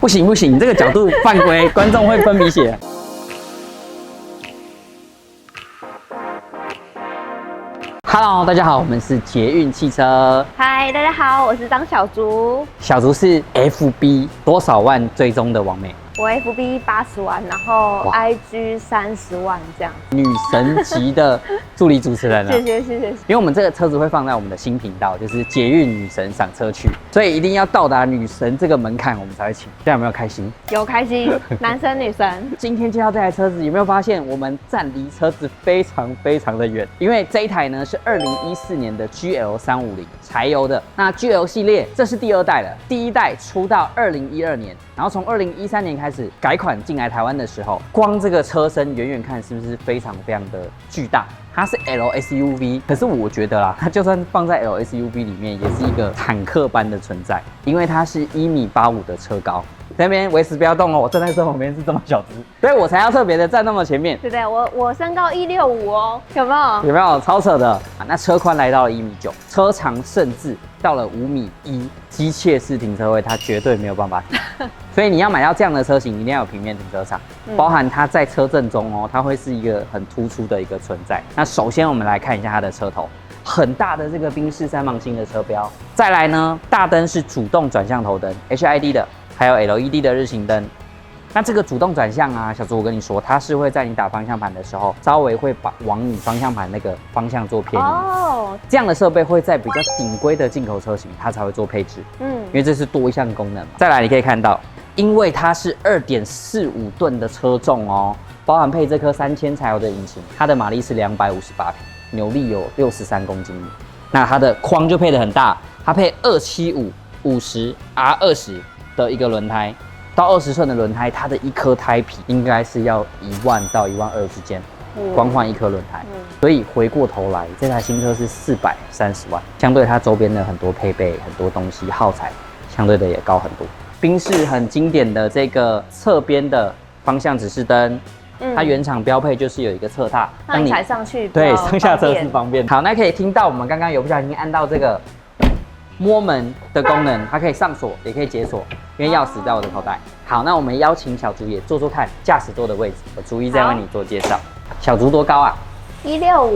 不行不行，你这个角度犯规，观众会分鼻血。Hello， 大家好，我们是捷运汽车。嗨，大家好，我是张小竹。小竹是 FB 多少万追踪的网美？我 FB 80万，然后 IG 30万这样。女神级的助理主持人了。谢谢。因为我们这个车子会放在我们的新频道，就是捷运女神赏车区，所以一定要到达女神这个门槛，我们才会请。这样有没有开心？有开心，男生女生。今天介绍这台车子，有没有发现我们站离车子非常的远？因为这一台呢是2014年的 GL350 柴油的。那 GL 系列这是第2代了，第1代出到2012年，然后从2013年开始改款进来台湾的时候，光这个车身远远看是不是非常的巨大？它是 LSUV， 可是我觉得啦，它就算放在 LSUV 里面，也是一个坦克般的存在，因为它是1.85米的车高。在那边维持不要动哦，我站在车旁边是这么小只，所以我才要特别的站那么前面。对对，我身高165哦，有没有？有没有超扯的？那车宽来到了1.9米，车长甚至到了5.1米，机械式停车位它绝对没有办法停。所以你要买到这样的车型，一定要有平面停车场，包含它在车阵中哦，它会是一个很突出的一个存在。那首先我们来看一下它的车头，很大的这个宾士3芒星的车标。再来呢，大灯是主动转向头灯 ，HID 的。还有 LED 的日行灯，那这个主动转向啊，小猪我跟你说，它是会在你打方向盘的时候，稍微会往你方向盘那个方向做偏移。哦，这样的设备会在比较顶规的进口车型，它才会做配置。因为这是多一项功能嘛。再来，你可以看到，因为它是2.45吨的车重哦，包含配这颗3000柴油的引擎，它的马力是258匹，扭力有63公斤米。那它的框就配得很大，它配275 50 R20。的一个轮胎，到20寸的轮胎，它的一颗胎皮应该是要1万到1.2万之间，光换一颗轮胎。所以回过头来，这台新车是430万，相对它周边的很多配备、很多东西耗材，相对的也高很多。宾士很经典的这个侧边的方向指示灯，它原厂标配就是有一个侧踏，让你踩上去，对，上下车是方便。好，那可以听到我们刚刚有不小心按到这个摸门的功能，它可以上锁，也可以解锁，因为钥匙在我的口袋。好，那我们邀请小竹也坐坐看驾驶座的位置，我逐一再为你做介绍。小竹多高啊？165。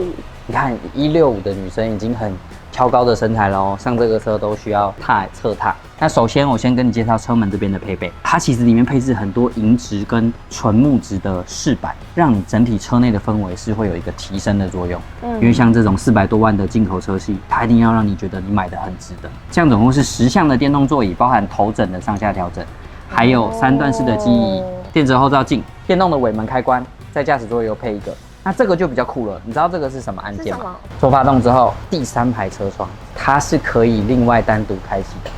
你看165的女生已经很挑高的身材了哦，上这个车都需要侧踏。那首先我先跟你介绍车门这边的配备，它其实里面配置很多银质跟纯木质的饰板，让你整体车内的氛围是会有一个提升的作用。因为像这种400多万的进口车系，它一定要让你觉得你买的很值得。这样总共是10项的电动座椅，包含头枕的上下调整，还有3段式的机椅、电子后照镜、电动的尾门开关，在驾驶座又配一个。那这个就比较酷了，你知道这个是什么按键吗？做发动之后，第3排车窗它是可以另外单独开启的。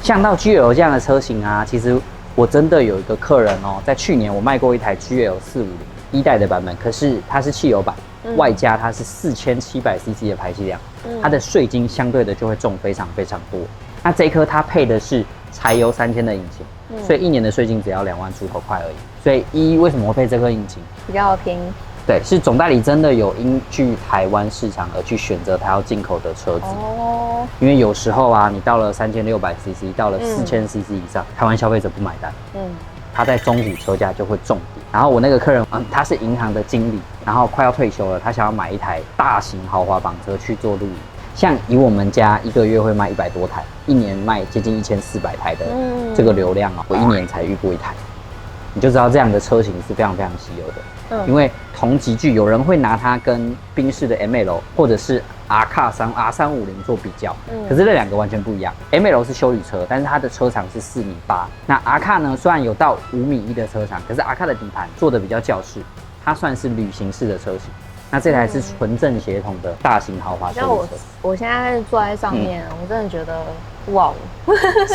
像到 GL 这样的车型啊，其实我真的有一个客人哦，在去年我卖过一台 GL450 1代的版本，可是它是汽油版，外加它是4700cc 的排气量，它的税金相对的就会重非常多。那这一颗它配的是柴油3000的引擎。所以1年的税金只要2万出头块而已。所以为什么会配这颗引擎？比较便宜。对，是总代理真的有依据台湾市场而去选择它要进口的车子。哦。因为有时候啊，你到了3600cc，到了4000cc 以上，台湾消费者不买单。他在中古车价就会重跌。然后我那个客人，他是银行的经理，然后快要退休了，他想要买一台大型豪华房车去做露营。像以我们家1个月会卖100多台，1年卖接近1400台的这个流量啊，我1年才遇过1台，你就知道这样的车型是非常稀有的。因为同级距有人会拿它跟宾士的 ML 或者是 R350做比较，可是这2个完全不一样。ML 是休旅车，但是它的车长是4.8米，那 R 呢虽然有到5.1米的车长，可是 R 的底盘做的比较轿式，它算是旅行式的车型。那这台是纯正血统的大型豪华休旅车。我现在坐在上面，我真的觉得哇，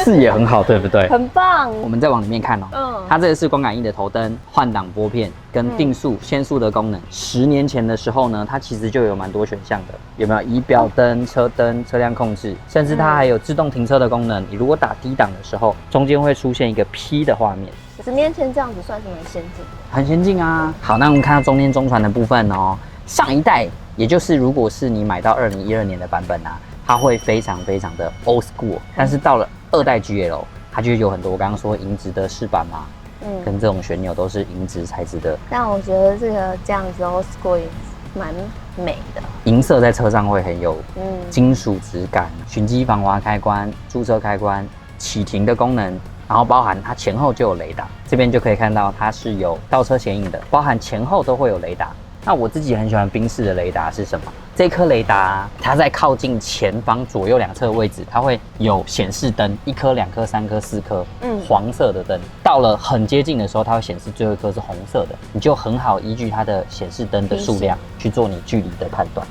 视野很好，对不对？很棒。我们再往里面看哦，它这个是光感应的头灯、换挡拨片跟定速、限速的功能。10年前的时候呢，它其实就有蛮多选项的，有没有仪表灯、车灯、车辆控制，甚至它还有自动停车的功能。你如果打低档的时候，中间会出现一个 P 的画面。10年前这样子算是蛮先进的，很先进啊。好，那我们看到中间中传的部分哦。上一代，也就是如果是你买到2012年的版本啊，它会非常的 old school，但是到了2代 GL，它就有很多我刚刚说银质的饰板嘛，跟这种旋钮都是银质材质的。但我觉得这样子 old school 也蛮美的，银色在车上会很有金属质感。循迹防滑开关、驻车开关、启停的功能，然后包含它前后就有雷达，这边就可以看到它是有倒车显影的，包含前后都会有雷达。那我自己很喜欢宾士的雷达是什么？这颗雷达它在靠近前方左右两侧位置，它会有显示灯，1颗、2颗、3颗、4颗，黄色的灯。到了很接近的时候，它会显示最后一颗是红色的，你就很好依据它的显示灯的数量去做你距离的判断。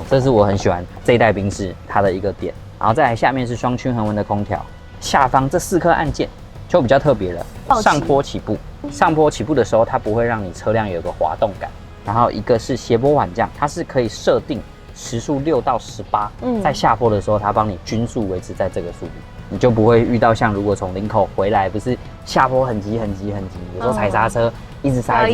这是我很喜欢这一代宾士它的一个点。然后再来下面是双区恒温的空调，下方这4颗按键就比较特别了。上坡起步，上坡起步的时候，它不会让你车辆有个滑动感。然后一个是斜坡缓降，它是可以设定时速6到18，在下坡的时候，它帮你均速维持在这个速度，你就不会遇到像如果从林口回来，不是下坡很急，有时候踩刹车一直刹，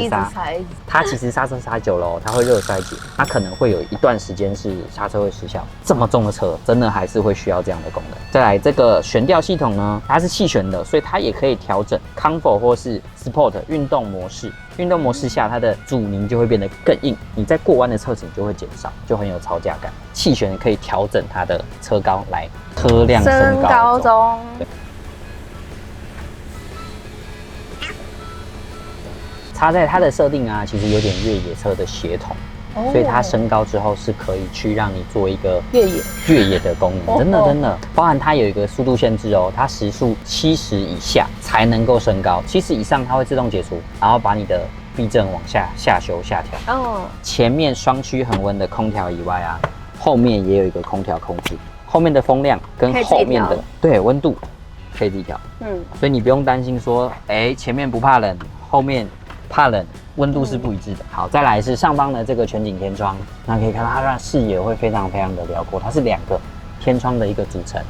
它其实刹车刹久了，它会热衰竭，它可能会有一段时间是刹车会失效。这么重的车，真的还是会需要这样的功能。再来这个悬吊系统呢，它是气悬的，所以它也可以调整 Comfort 或是 Sport 运动模式。运动模式下，它的阻尼就会变得更硬，你在过弯的侧倾就会减少，就很有操驾感。气悬可以调整它的车高来车辆升高中。插在它的设定啊，其实有点越野车的协同，所以它升高之后是可以去让你做一个越野的功能，真的，包含它有一个速度限制哦，它时速70以下才能够升高，70以上它会自动解除，然后把你的避震往下修下调。前面双区恒温的空调以外啊，后面也有一个空调控制，后面的风量跟后面的温度可以自己调，所以你不用担心说，前面不怕冷，后面怕冷，温度是不一致的。好，再来是上方的这个全景天窗，那可以看到它让视野会非常的辽阔，它是2个天窗的一个组成。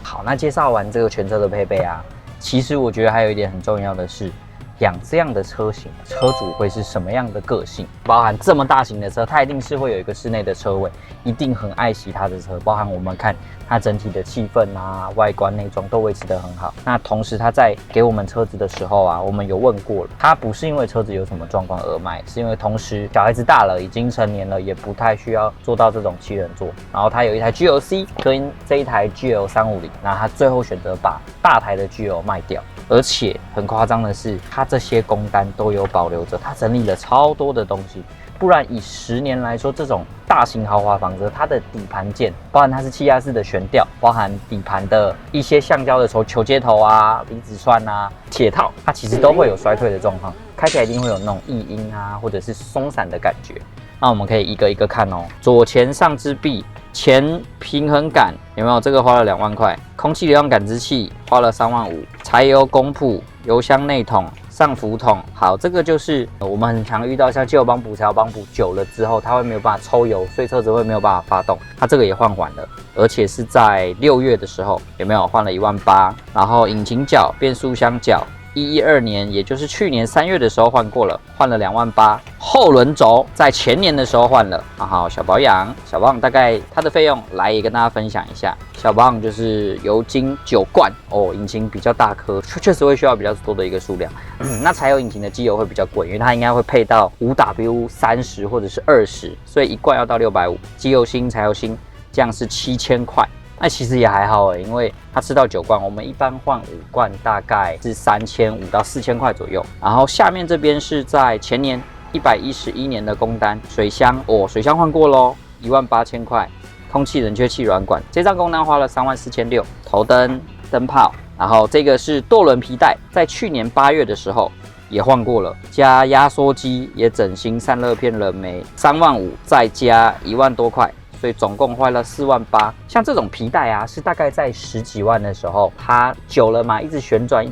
好，那介绍完这个全车的配备啊，其实我觉得还有一点很重要的是，养这样的车型，车主会是什么样的个性？包含这么大型的车，它一定是会有一个室内的车位，一定很爱惜它的车。包含我们看它整体的气氛啊、外观内装都维持得很好。那同时它在给我们车子的时候啊，我们有问过了，它不是因为车子有什么状况而卖，是因为同时小孩子大了，已经成年了，也不太需要做到这种7人座。然后它有一台 GLC 跟这一台 GL350，那它最后选择把大台的 GL 卖掉。而且很夸张的是，它这些工单都有保留着，它整理了超多的东西。不然以10年来说，这种大型豪华房车，它的底盘件，包含它是气压式的悬吊，包含底盘的一些橡胶的球接头啊、离子栓啊、铁套，它其实都会有衰退的状况，开起来一定会有那种异音啊，或者是松散的感觉。那我们可以一个一个看哦，左前上支臂。前平衡杆有没有？这个花了2万块。空气流量感知器花了3万5。柴油公铺、油箱内桶、上浮桶。好，这个就是我们很常遇到，像汽油帮补、柴油帮补久了之后，它会没有办法抽油，所以车子会没有办法发动。它这个也换完了，而且是在6月的时候，有没有换了1万8？然后引擎角、变速箱角。112年，也就是去年3月的时候换过了，换了2万8。后轮轴在前年的时候换了，然后小保养大概它的费用来也跟大家分享一下。小保养就是油精9罐哦，引擎比较大颗，确实会需要比较多的一个数量。那柴油引擎的机油会比较贵，因为它应该会配到5W30或者是20，所以1罐要到650。机油芯、柴油芯这样是7000块。那其实也还好因为它吃到9罐，我们一般换5罐大概是3500到4000块左右。然后下面这边是在前年111年的工单，水箱水箱换过咯，18000块。空气冷却器软管，这张工单花了34600。头灯、灯泡，然后这个是舵轮皮带，在去年8月的时候也换过了，加压缩机也整新，散热片冷媒3万5，再加1万多块。所以总共花了4万8。像这种皮带啊，是大概在10几万的时候，它久了嘛，一直旋转，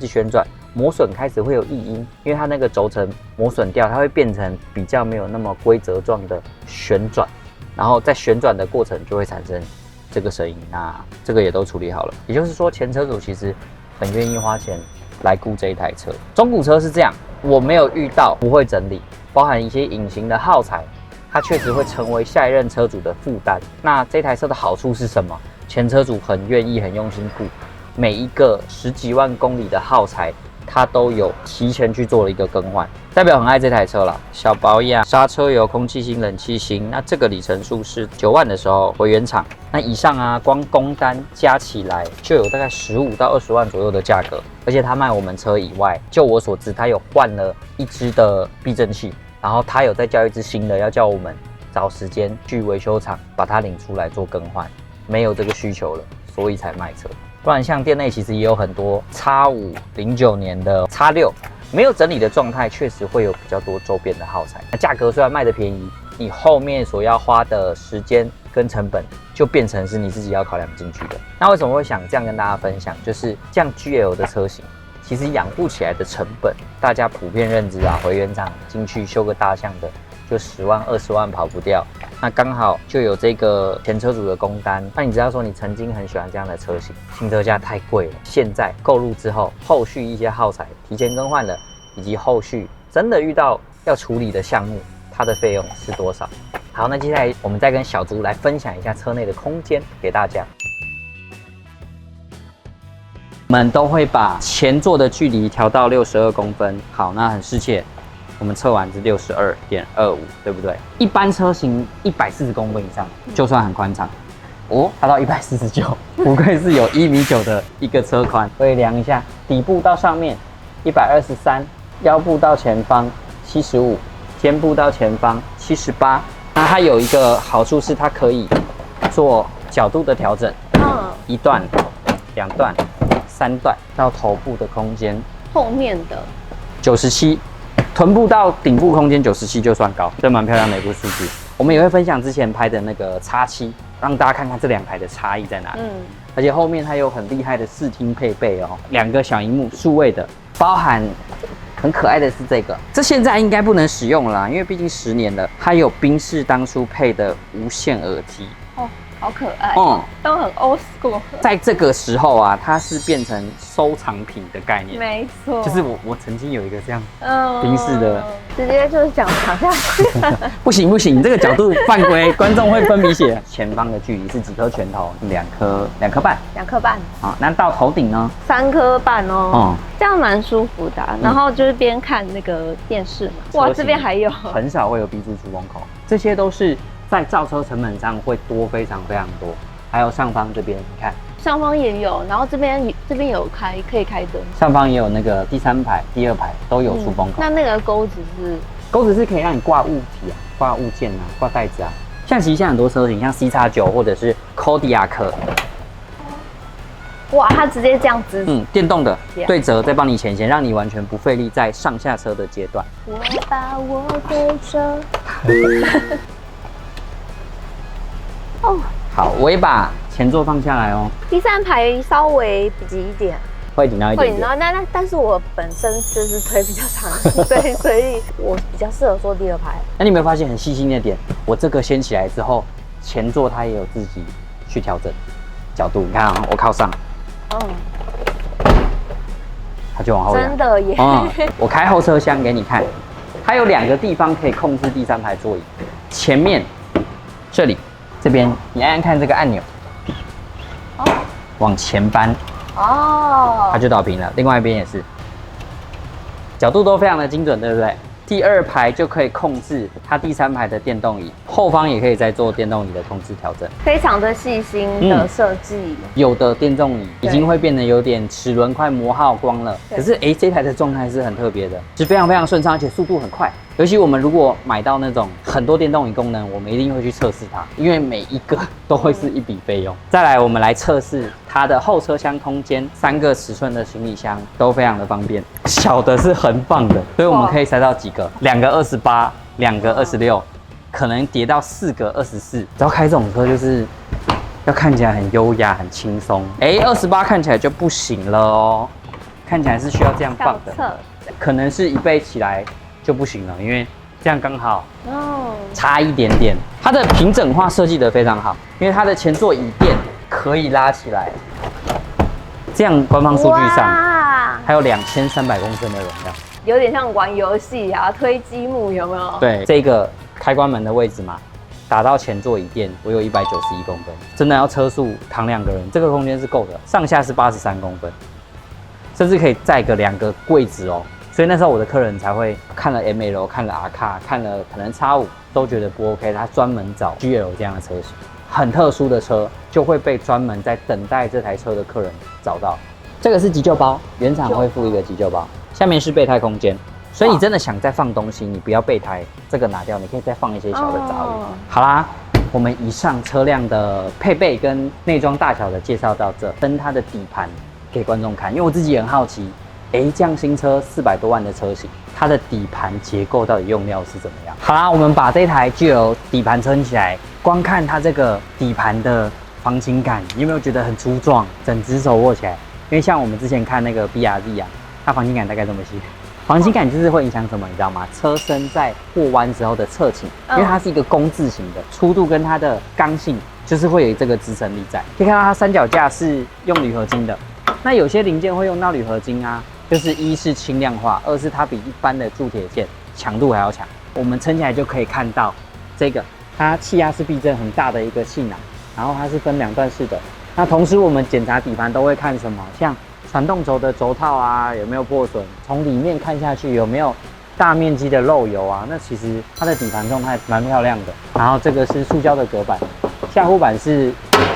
磨损开始会有异音，因为它那个轴承磨损掉，它会变成比较没有那么规则状的旋转，然后在旋转的过程就会产生这个声音。那这个也都处理好了，也就是说前车主其实很愿意花钱来顾这一台车。中古车是这样，我没有遇到不会整理，包含一些隐形的耗材。它确实会成为下一任车主的负担。那这台车的好处是什么？前车主很愿意、很用心顾，每一个10几万公里的耗材，它都有提前去做了一个更换，代表很爱这台车啦。小保养，刹车油、空气芯、冷气芯，那这个里程数是9万的时候回原厂。那以上啊，光工单加起来就有大概15到20万左右的价格。而且他卖我们车以外，就我所知，他有换了一支的避震器，然后他有再交一支新的，要叫我们找时间去维修厂把它领出来做更换。没有这个需求了，所以才卖车。不然像店内其实也有很多 X5 09年的 X6，没有整理的状态，确实会有比较多周边的耗材。那价格虽然卖的便宜，你后面所要花的时间跟成本就变成是你自己要考量进去的。那为什么会想这样跟大家分享？就是这样 GL 的车型，其实养护起来的成本，大家普遍认知啊，回原厂进去修个大项的，就10万20万跑不掉。那刚好就有这个前车主的工单，那你知道说你曾经很喜欢这样的车型，新车价太贵了，现在购入之后，后续一些耗材提前更换了，以及后续真的遇到要处理的项目，它的费用是多少？好，那接下来我们再跟小猪来分享一下车内的空间给大家。我们都会把前座的距离调到62公分。好，那很适切。我们测完是62.25，对不对？一般车型140公分以上就算很宽敞哦，它到149，不愧是有1.9米的一个车宽。我也量一下，底部到上面123，腰部到前方75，肩部到前方78。那它有一个好处是它可以做角度的调整，1段、2段、3段，到头部的空间，后面的97。臀部到顶部空间97就算高，这蛮漂亮的一部数据。我们也会分享之前拍的那个 X7，让大家看看这2台的差异在哪里。而且后面它有很厉害的视听配备哦，2个小萤幕，数位的，包含很可爱的是这个，这现在应该不能使用了啦，因为毕竟10年了。它有宾士当初配的无线耳机。好可爱，都很 old school。在这个时候啊，它是变成收藏品的概念。没错，就是我曾经有一个这样宾士的，直接就是讲下去。不行，你这个角度犯规，观众会分鼻血。前方的距离是几颗拳头？2颗半。2颗半。好，那到头顶呢？3颗半哦。这样蛮舒服的。然后就是边看那个电视嘛。哇，这边还有。很少会有 B 柱出风口，这些都是在造车成本上会多非常多。还有上方这边，你看，上方也有，然后这边有可以开灯，上方也有那个第3排、第2排都有出风口。那个钩子是可以让你挂物体啊、挂物件啊、挂袋子啊。像其实像很多车型，像 CX9 或者是 Kodiaq， 哇，它直接这样子，电动的对折再帮你前衔，让你完全不费力在上下车的阶段。我把我对折。哦，好，我也把前座放下来哦。第3排稍微挤一点，会紧到一点点。会紧到，但是我本身就是腿比较长，对，所以我比较适合坐第2排。那你有没有发现很细心的点？我这个掀起来之后，前座它也有自己去调整角度。你看啊，我靠上，它就往后仰。真的耶！我开后车厢给你看，它有2个地方可以控制第3排座椅，前面这里。这边你按按看这个按钮，往前搬，它就倒平了。另外一边也是，角度都非常的精准，对不对？第2排就可以控制它第3排的电动椅，后方也可以再做电动椅的控制调整，非常的细心的设计。有的电动椅已经会变得有点齿轮快磨耗光了，可是这台的状态是很特别的，是非常顺畅，而且速度很快。尤其我们如果买到那种很多电动椅功能，我们一定会去测试它，因为每一个都会是一笔费用。再来，我们来测试它的后车厢空间，3个尺寸的行李箱都非常的方便，小的是横放的，所以我们可以塞到几个，2个28， 2个26，可能叠到4个24。只要开这种车，就是要看起来很优雅、很轻松。28看起来就不行了哦，看起来是需要这样放的，可能是一背起来就不行了，因为这样刚好差一点点。它的平整化设计得非常好，因为它的前座椅垫可以拉起来，这样官方数据上还有2300公升的容量，有点像玩游戏啊，推积木有没有？对，这个开关门的位置嘛，打到前座椅垫，我有191公分，真的要车速躺2个人，这个空间是够的，上下是83公分，甚至可以载个2个柜子哦。所以那时候我的客人才会看了 ML， 看了 R 卡，看了可能 X5，都觉得不 OK， 他专门找 GL 这样的车型，很特殊的车就会被专门在等待这台车的客人找到。这个是急救包，原厂会附一个急救包，下面是备胎空间。所以你真的想再放东西，你不要备胎这个拿掉，你可以再放一些小的杂物。好啦，我们以上车辆的配备跟内装大小的介绍到这，跟它的底盘给观众看，因为我自己也很好奇，这样新车400多万的车型，它的底盘结构到底用料是怎么样？好啦，我们把这台 GL 底盘撑起来，光看它这个底盘的防倾感，你有没有觉得很粗壮？整只手握起来，因为像我们之前看那个 BRZ 啊，它防倾感大概这么细。防倾感就是会影响什么，你知道吗？车身在过弯之后的侧倾，因为它是一个弓字形的，粗度跟它的刚性就是会有这个支撑力在。可以看到它三脚架是用铝合金的，那有些零件会用到铝合金啊，就是一是轻量化，二是它比一般的铸铁件强度还要强。我们撑起来就可以看到这个，它气压是避震很大的一个气囊，然后它是分2段式的。那同时我们检查底盘都会看什么，像传动轴的轴套啊有没有破损，从里面看下去有没有大面积的漏油啊，那其实它的底盘状态蛮漂亮的。然后这个是塑胶的隔板，下护板是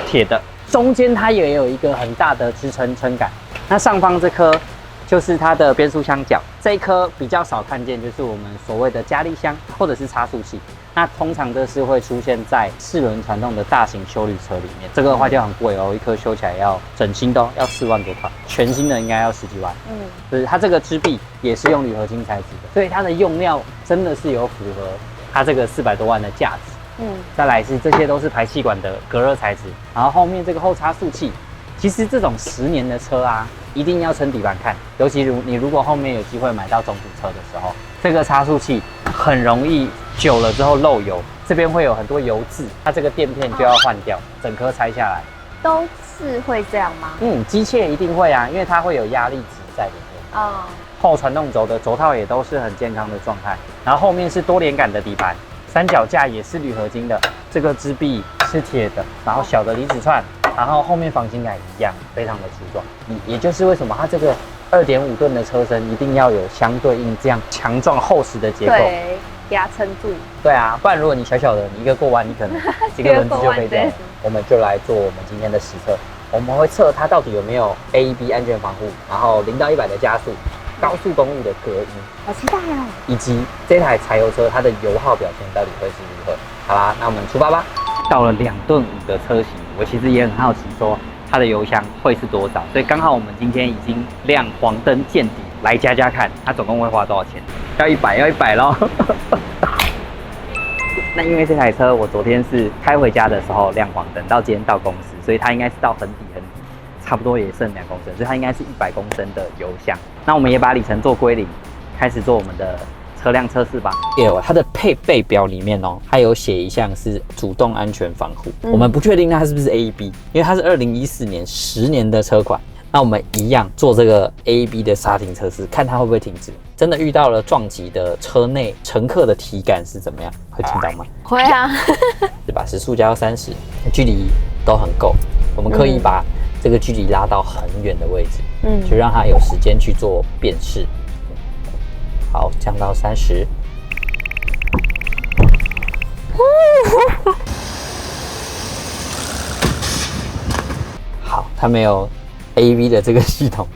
铁的，中间它也有一个很大的支撑杆。那上方这颗就是它的变速箱角，这一颗比较少看见，就是我们所谓的加力箱或者是差速器。那通常这是会出现在4轮传动的大型休旅车里面，这个的话就很贵哦，一颗修起来要整新的要4万多块，全新的应该要10几万。就是它这个支臂也是用铝合金材质的，所以它的用料真的是有符合它这个400多万的价值。再来是这些都是排气管的隔热材质，然后后面这个后差速器，其实这种10年的车啊，一定要撑底盘看，尤其你如果后面有机会买到中古车的时候，这个差速器很容易久了之后漏油，这边会有很多油渍，它这个垫片就要换掉，整颗拆下来。都是会这样吗？机械一定会啊，因为它会有压力值在里面。后传动轴的轴套也都是很健康的状态，然后后面是多连杆的底盘，三脚架也是铝合金的，这个支臂是铁的，然后小的离子串，然后后面防倾杆一样，非常的粗壮。也就是为什么它这个2.5吨的车身一定要有相对应这样强壮厚实的结构，对，给它撑住。对啊，不然如果你小小的，你一个过弯，你可能几个轮子就飞掉了。我们就来做我们今天的实测，我们会测它到底有没有 AEB 安全防护，然后0到100的加速，高速公路的隔音，好期待哦！以及这台柴油车它的油耗表现到底会是如何。好啦，那我们出发吧。到了2吨5的车型，我其实也很好奇说它的油箱会是多少，所以刚好我们今天已经亮黄灯见底，来加看，它总共会花多少钱？要100咯。那因为这台车我昨天是开回家的时候亮黄灯，到今天到公司，所以它应该是到很底，差不多也剩2公升，所以它应该是100公升的油箱。那我们也把里程做归零，开始做我们的车辆测试吧。它的配备表里面哦，它有写一项是主动安全防护，我们不确定它是不是 AEB， 因为它是2014年10年的车款。那我们一样做这个 AEB 的刹停测试，看它会不会停止。真的遇到了撞击的车内乘客的体感是怎么样？会听到吗？会啊。是把时速加到30，距离都很够。我们刻意把这个距离拉到很远的位置，就让它有时间去做辨识。好，降到30。好，它没有 AEB 的这个系统，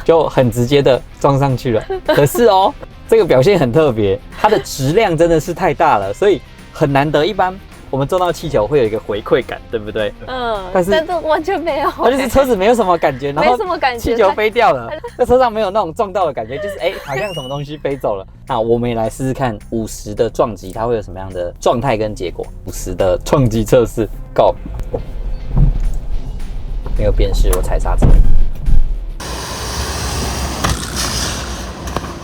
就很直接的撞上去了。可是哦，这个表现很特别，它的质量真的是太大了，所以很难得。一般我们撞到气球会有一个回馈感，对不对？但是完全没有，它就是车子没有什么感觉，然后气球飞掉了，在车上没有那种撞到的感觉，就是好像什么东西飞走了。那我们也来试试看50的撞击它会有什么样的状态跟结果。50的撞击测试 ，Go！ 没有辨识，我踩刹车，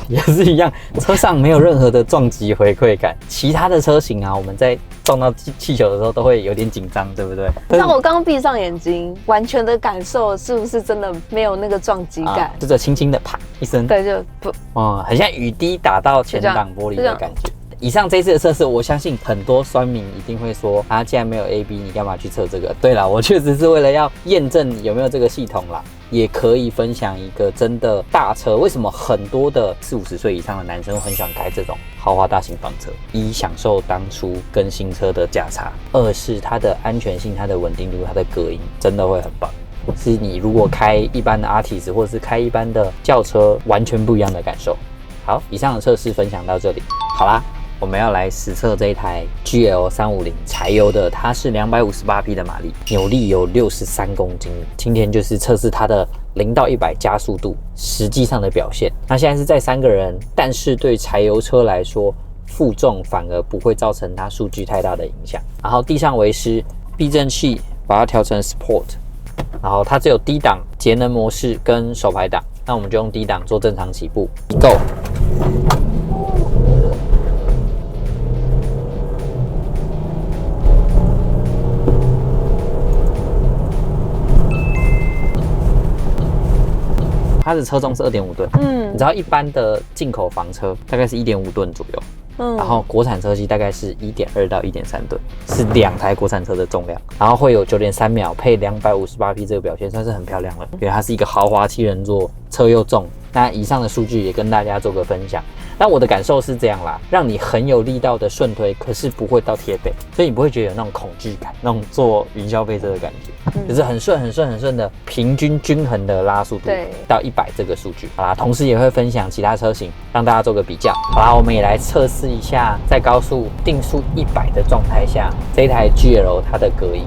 也是一样，车上没有任何的撞击回馈感。其他的车型啊，我们在撞到气球的时候都会有点紧张，对不对？那我刚闭上眼睛，完全的感受是不是真的没有那个撞击感？就这轻轻的啪一声，对，就不，很像雨滴打到前挡玻璃的感觉。以上这次的测试，我相信很多酸民一定会说啊，既然没有 AB， 你干嘛去测这个？对啦，我确实是为了要验证有没有这个系统啦。也可以分享一个真的大车，为什么很多的40-50岁以上的男生很喜欢开这种豪华大型房车？一，享受当初跟新车的价差；二是它的安全性、它的稳定度、它的隔音真的会很棒。是你如果开一般的 Artis 或者是开一般的轿车，完全不一样的感受。好，以上的测试分享到这里。好啦，我们要来实测这一台 GL350 柴油的，它是258匹的马力，扭力有63公斤。今天就是测试它的0到100加速度实际上的表现。那现在是在3个人，但是对柴油车来说，负重反而不会造成它数据太大的影响。然后地上为师，避震器把它调成 Sport， 然后它只有低档节能模式跟手排档，那我们就用低档做正常起步 ，Go。它的车重是2.5吨，你知道一般的进口房车大概是1.5吨左右，然后国产车系大概是1.2到1.3吨，是2台国产车的重量，然后会有9.3秒配258匹，这个表现算是很漂亮了，因为它是一个豪华7人座，车又重。那以上的数据也跟大家做个分享。那我的感受是这样啦，让你很有力道的顺推，可是不会到贴背，所以你不会觉得有那种恐惧感，那种坐云霄飞车的感觉，就是很顺的平均均衡的拉速度到100这个数据。好啦，同时也会分享其他车型，让大家做个比较。好啦，我们也来测试一下，在高速定速100的状态下，这一台 GL 它的隔音。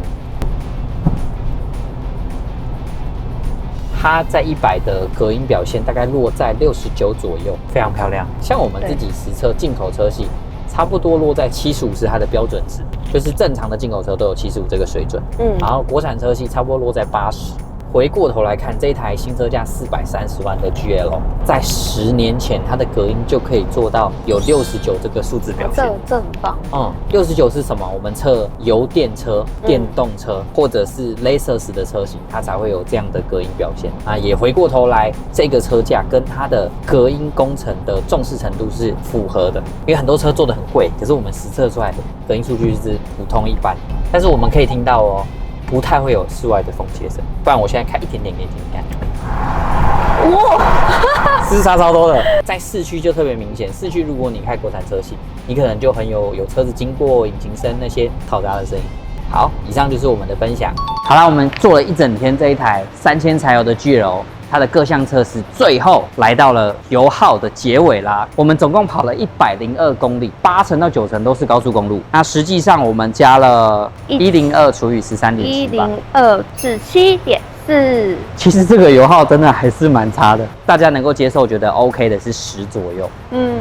它在100的隔音表现大概落在69左右，非常漂亮。像我们自己实测进口车系，差不多落在75是它的标准值，就是正常的进口车都有75这个水准。然后国产车系差不多落在80。回过头来看，这一台新车价430万的 GL， 在10年前它的隔音就可以做到有69这个数字表现，这很棒。69是什么？我们测油电车、电动车或者是 Lexus 的车型，它才会有这样的隔音表现啊。也回过头来，这个车价跟它的隔音工程的重视程度是符合的，因为很多车做得很贵，可是我们实测出来的隔音数据是普通一般，但是我们可以听到哦。不太会有室外的风切声，不然我现在开一点点给你听看。哇，是差超多的，在市区就特别明显。市区如果你开国产车系，你可能就很有车子经过、引擎声那些嘈杂的声音。好，以上就是我们的分享。好啦，我们做了一整天这一台3000柴油的 GL。它的各项测试最后来到了油耗的结尾啦。我们总共跑了102公里，8成到9成都是高速公路。那实际上我们加了102除以13.7，102至7.4。其实这个油耗真的还是蛮差的，大家能够接受，觉得 OK 的是10左右。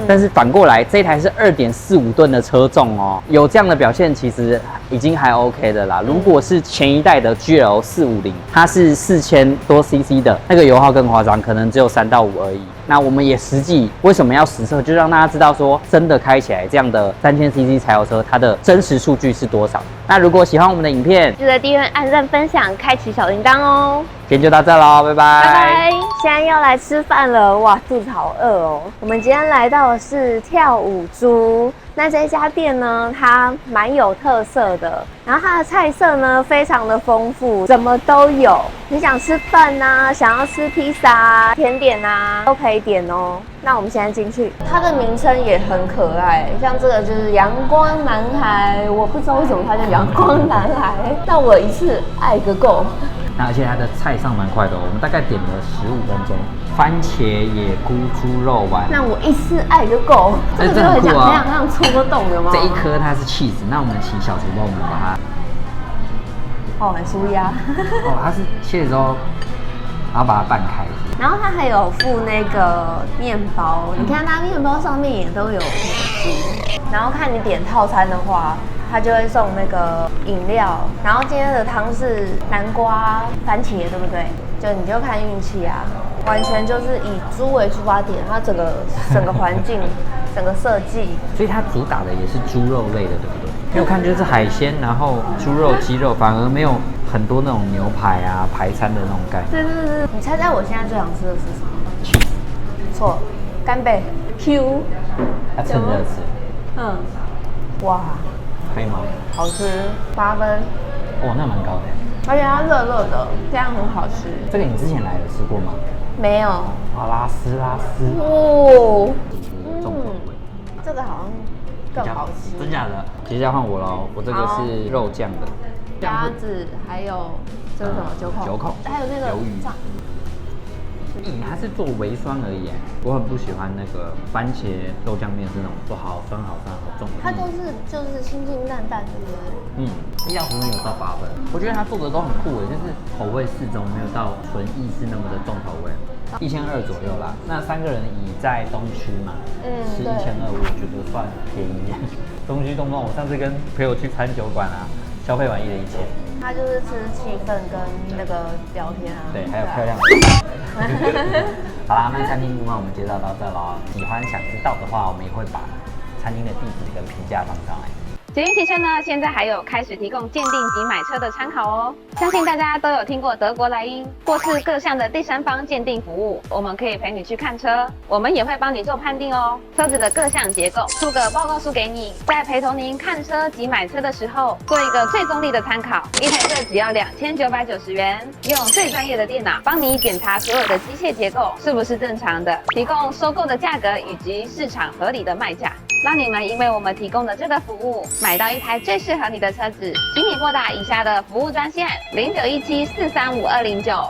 但是反过来，这一台是2.45吨的车重哦，有这样的表现，其实已经还 OK 的啦。如果是前一代的 GL450，它是4000多 CC 的，那个油耗更夸张，可能只有3到5而已。那我们也实际为什么要实测，就让大家知道说，真的开起来这样的3000 CC 柴油车，它的真实数据是多少。那如果喜欢我们的影片，记得订阅、按赞、分享、开启小铃铛哦。今天就到这喽，拜拜。拜拜。现在要来吃饭了，哇，肚子好饿哦。我们今天来到的是跳舞猪。那这家店呢，它蛮有特色的，然后它的菜色呢非常的丰富，什么都有。你想吃饭啊，想要吃披萨啊、甜点啊，都可以点哦。那我们现在进去，它的名称也很可爱，像这个就是阳光男孩，我不知道为什么它叫阳光男孩，但我一次爱个够。那而且它的菜上蛮快的哦，我们大概点了15分钟。番茄野菇猪肉丸，那我一次爱就够，这个就很像那样戳个洞有吗？这一颗它是 cheese， 那我们请小厨帮我们把它，很舒压。它是切的时候，然后把它拌开。然后它还有附那个面包，你看它面包上面也都有猪。然后看你点套餐的话，它就会送那个饮料。然后今天的汤是南瓜番茄，对不对？你就看运气啊。完全就是以猪为出发点，它整个环境、整个设计，所以它主打的也是猪肉类的，对不对？因为我看就是海鲜，然后猪肉、鸡肉，反而没有很多那种牛排啊、排餐的那种概念。对，你猜猜我现在最想吃的是什么？错，干贝 Q。要趁热吃。嗯，哇，可以吗？好吃，8分。哦，那蛮高的。而且它热热的，这样很好吃。这个你之前来有吃过吗？没有。拉丝。哦。重口味。这个好像更好吃。真假的？接下来换我喽，我这个是肉酱的。鸭子，还有这是什么九孔？还有那个鱿鱼。它是做微酸而已，我很不喜欢那个番茄豆浆面是那种做好酸好重的。它就是清清淡淡，对不对？1小时没有到8分，我觉得它做的都很酷就是口味适中，没有到纯意式那么的重口味。1200左右啦，那3个人以在东区嘛，吃1200，我觉得算便宜。东区动不动，我上次跟朋友去餐酒馆啊，消费完1人1000。它就是吃气氛跟那个聊天啊，对，还有漂亮的。好啦，那餐厅部分我们介绍到这了。喜欢想知道的话，我们也会把餐厅的地址跟评价放上来。捷运汽车呢，现在还有开始提供鉴定及买车的参考哦。相信大家都有听过德国莱茵或是各项的第三方鉴定服务，我们可以陪你去看车，我们也会帮你做判定哦。车子的各项结构，出个报告书给你，在陪同您看车及买车的时候，做一个最中立的参考。一台车只要2990元，用最专业的电脑帮你检查所有的机械结构是不是正常的，提供收购的价格以及市场合理的卖价。让你们因为我们提供的这个服务，买到一台最适合你的车子，请你拨打以下的服务专线0917435209。